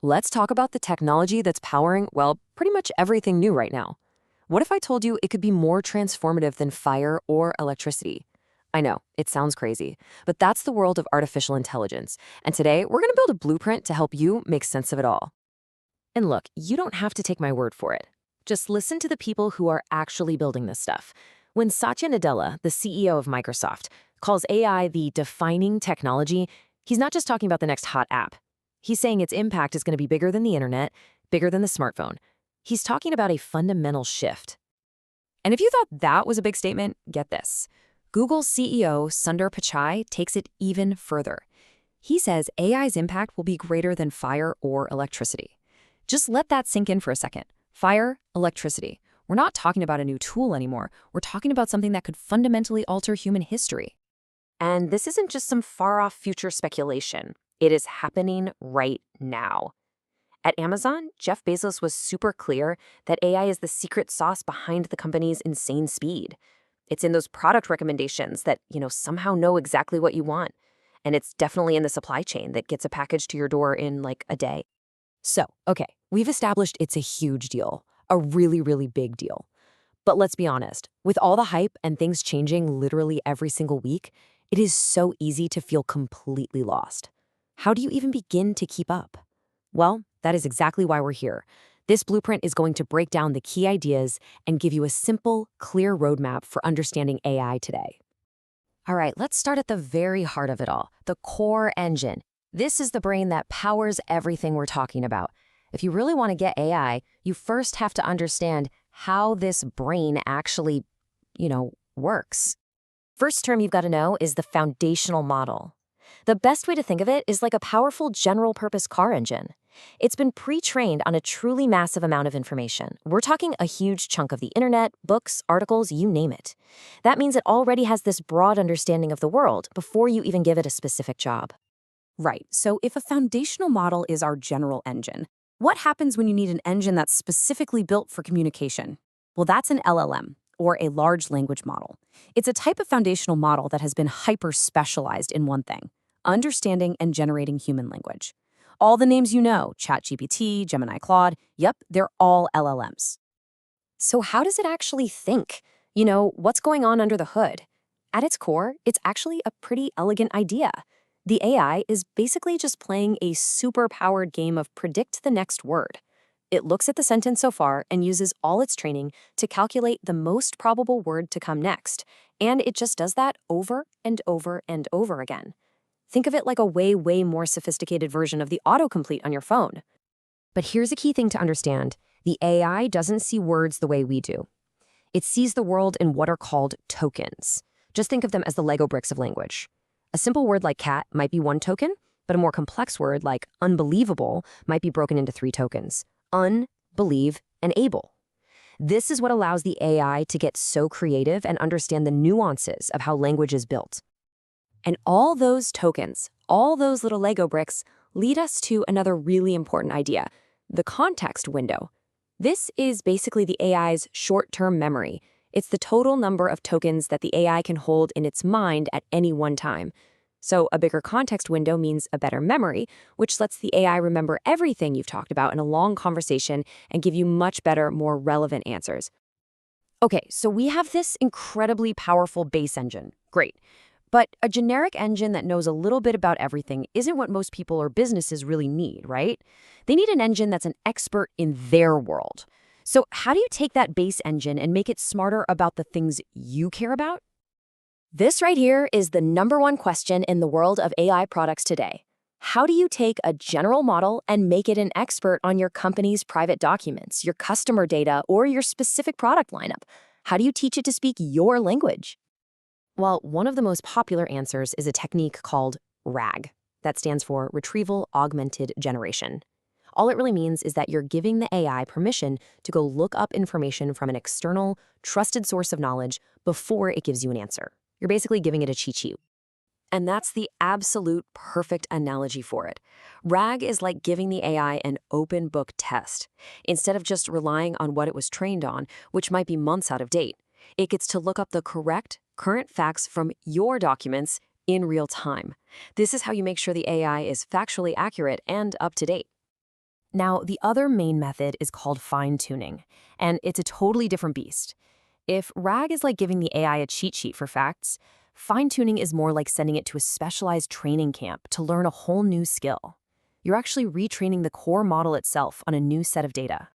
let's talk about the technology that's powering, well, pretty much everything new right now. What if I told you it could be more transformative than fire or electricity? I know, it sounds crazy, but that's the world of artificial intelligence. And today, we're going to build a blueprint to help you make sense of it all. And look, you don't have to take my word for it. Just listen to the people who are actually building this stuff. When Satya Nadella, the CEO of Microsoft, calls AI the defining technology, he's not just talking about the next hot app. He's saying its impact is going to be bigger than the internet, bigger than the smartphone. He's talking about a fundamental shift. And if you thought that was a big statement, get this. Google's CEO, Sundar Pichai, takes it even further. He says AI's impact will be greater than fire or electricity. Just let that sink in for a second. Fire, electricity. We're not talking about a new tool anymore. We're talking about something that could fundamentally alter human history. And this isn't just some far-off future speculation. It is happening right now. At Amazon, Jeff Bezos was super clear that AI is the secret sauce behind the company's insane speed. It's in those product recommendations that, somehow know exactly what you want. And it's definitely in the supply chain that gets a package to your door in like a day. So, okay, we've established it's a huge deal, a really, really big deal. But let's be honest, with all the hype and things changing literally every single week, it is so easy to feel completely lost. How do you even begin to keep up? Well, that is exactly why we're here. This blueprint is going to break down the key ideas and give you a simple, clear roadmap for understanding AI today. All right, let's start at the very heart of it all, the core engine. This is the brain that powers everything we're talking about. If you really want to get AI, you first have to understand how this brain actually, works. First term you've got to know is the foundational model. The best way to think of it is like a powerful general-purpose car engine. It's been pre-trained on a truly massive amount of information. We're talking a huge chunk of the internet, books, articles, you name it. That means it already has this broad understanding of the world before you even give it a specific job. Right, so if a foundational model is our general engine, what happens when you need an engine that's specifically built for communication? Well, that's an LLM, or a large language model. It's a type of foundational model that has been hyper-specialized in one thing: understanding and generating human language. All the names you know, ChatGPT, Gemini, Claude, yep, they're all LLMs. So how does it actually think? What's going on under the hood? At its core, it's actually a pretty elegant idea. The AI is basically just playing a super-powered game of predict the next word. It looks at the sentence so far and uses all its training to calculate the most probable word to come next, and it just does that over and over and over again. Think of it like a way, way more sophisticated version of the autocomplete on your phone. But here's a key thing to understand. The AI doesn't see words the way we do. It sees the world in what are called tokens. Just think of them as the Lego bricks of language. A simple word like cat might be one token, but a more complex word like unbelievable might be broken into 3 tokens: un, believe, and able. This is what allows the AI to get so creative and understand the nuances of how language is built. And all those tokens, all those little Lego bricks, lead us to another really important idea: the context window. This is basically the AI's short-term memory. It's the total number of tokens that the AI can hold in its mind at any one time. So a bigger context window means a better memory, which lets the AI remember everything you've talked about in a long conversation and give you much better, more relevant answers. Okay, so we have this incredibly powerful base engine. Great. But a generic engine that knows a little bit about everything isn't what most people or businesses really need, right? They need an engine that's an expert in their world. So how do you take that base engine and make it smarter about the things you care about? This right here is the #1 question in the world of AI products today. How do you take a general model and make it an expert on your company's private documents, your customer data, or your specific product lineup? How do you teach it to speak your language? Well, one of the most popular answers is a technique called RAG. That stands for Retrieval Augmented Generation. All it really means is that you're giving the AI permission to go look up information from an external, trusted source of knowledge before it gives you an answer. You're basically giving it a cheat sheet. And that's the absolute perfect analogy for it. RAG is like giving the AI an open book test. Instead of just relying on what it was trained on, which might be months out of date, it gets to look up the correct, current facts from your documents in real time. This is how you make sure the AI is factually accurate and up to date. Now, the other main method is called fine-tuning, and it's a totally different beast. If RAG is like giving the AI a cheat sheet for facts, fine-tuning is more like sending it to a specialized training camp to learn a whole new skill. You're actually retraining the core model itself on a new set of data.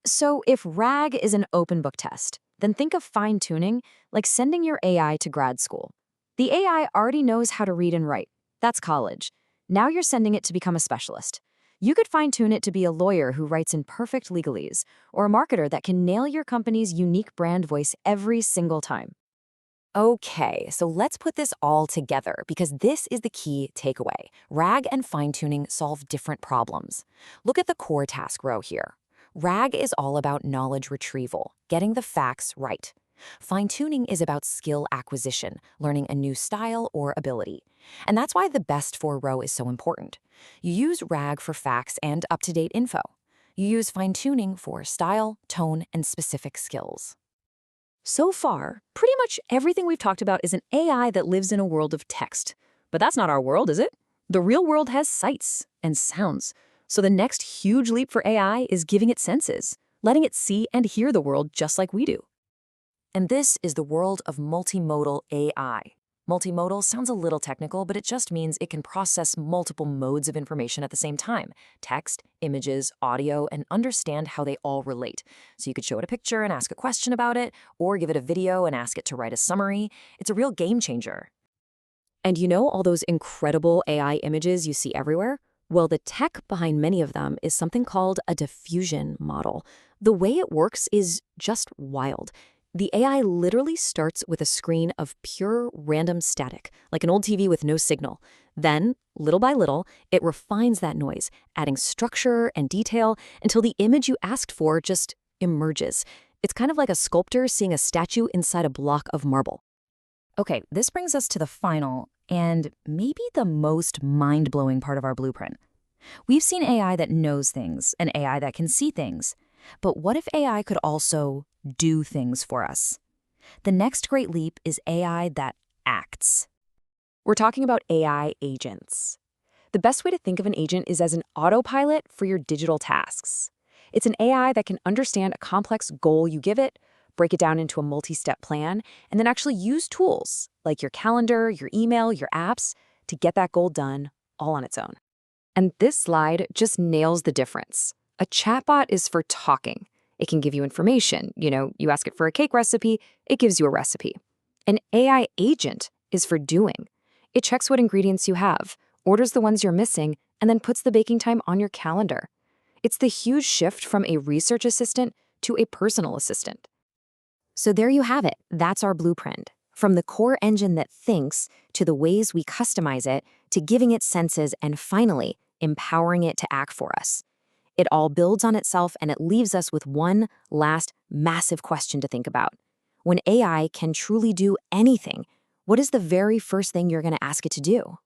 So if RAG is an open book test, then think of fine-tuning like sending your AI to grad school. The AI already knows how to read and write. That's college. Now you're sending it to become a specialist. You could fine-tune it to be a lawyer who writes in perfect legalese, or a marketer that can nail your company's unique brand voice every single time. Okay, so let's put this all together because this is the key takeaway. RAG and fine-tuning solve different problems. Look at the core task row here. RAG is all about knowledge retrieval, getting the facts right. Fine-tuning is about skill acquisition, learning a new style or ability. And that's why the best for row is so important. You use RAG for facts and up-to-date info. You use fine-tuning for style, tone, and specific skills. So far, pretty much everything we've talked about is an AI that lives in a world of text. But that's not our world, is it? The real world has sights and sounds. So the next huge leap for AI is giving it senses, letting it see and hear the world just like we do. And this is the world of multimodal AI. Multimodal sounds a little technical, but it just means it can process multiple modes of information at the same time: text, images, audio, and understand how they all relate. So you could show it a picture and ask a question about it, or give it a video and ask it to write a summary. It's a real game changer. And you know all those incredible AI images you see everywhere? Well, the tech behind many of them is something called a diffusion model. The way it works is just wild. The AI literally starts with a screen of pure random static, like an old TV with no signal. Then, little by little, it refines that noise, adding structure and detail until the image you asked for just emerges. It's kind of like a sculptor seeing a statue inside a block of marble. Okay, this brings us to the final and maybe the most mind-blowing part of our blueprint. We've seen AI that knows things, and AI that can see things. But what if AI could also do things for us? The next great leap is AI that acts. We're talking about AI agents. The best way to think of an agent is as an autopilot for your digital tasks. It's an AI that can understand a complex goal you give it, break it down into a multi-step plan, and then actually use tools like your calendar, your email, your apps to get that goal done all on its own. And this slide just nails the difference. A chatbot is for talking. It can give you information. You ask it for a cake recipe, it gives you a recipe. An AI agent is for doing. It checks what ingredients you have, orders the ones you're missing, and then puts the baking time on your calendar. It's the huge shift from a research assistant to a personal assistant. So there you have it. That's our blueprint. From the core engine that thinks, to the ways we customize it, to giving it senses, and finally, empowering it to act for us. It all builds on itself, and it leaves us with one last massive question to think about. When AI can truly do anything, what is the very first thing you're going to ask it to do?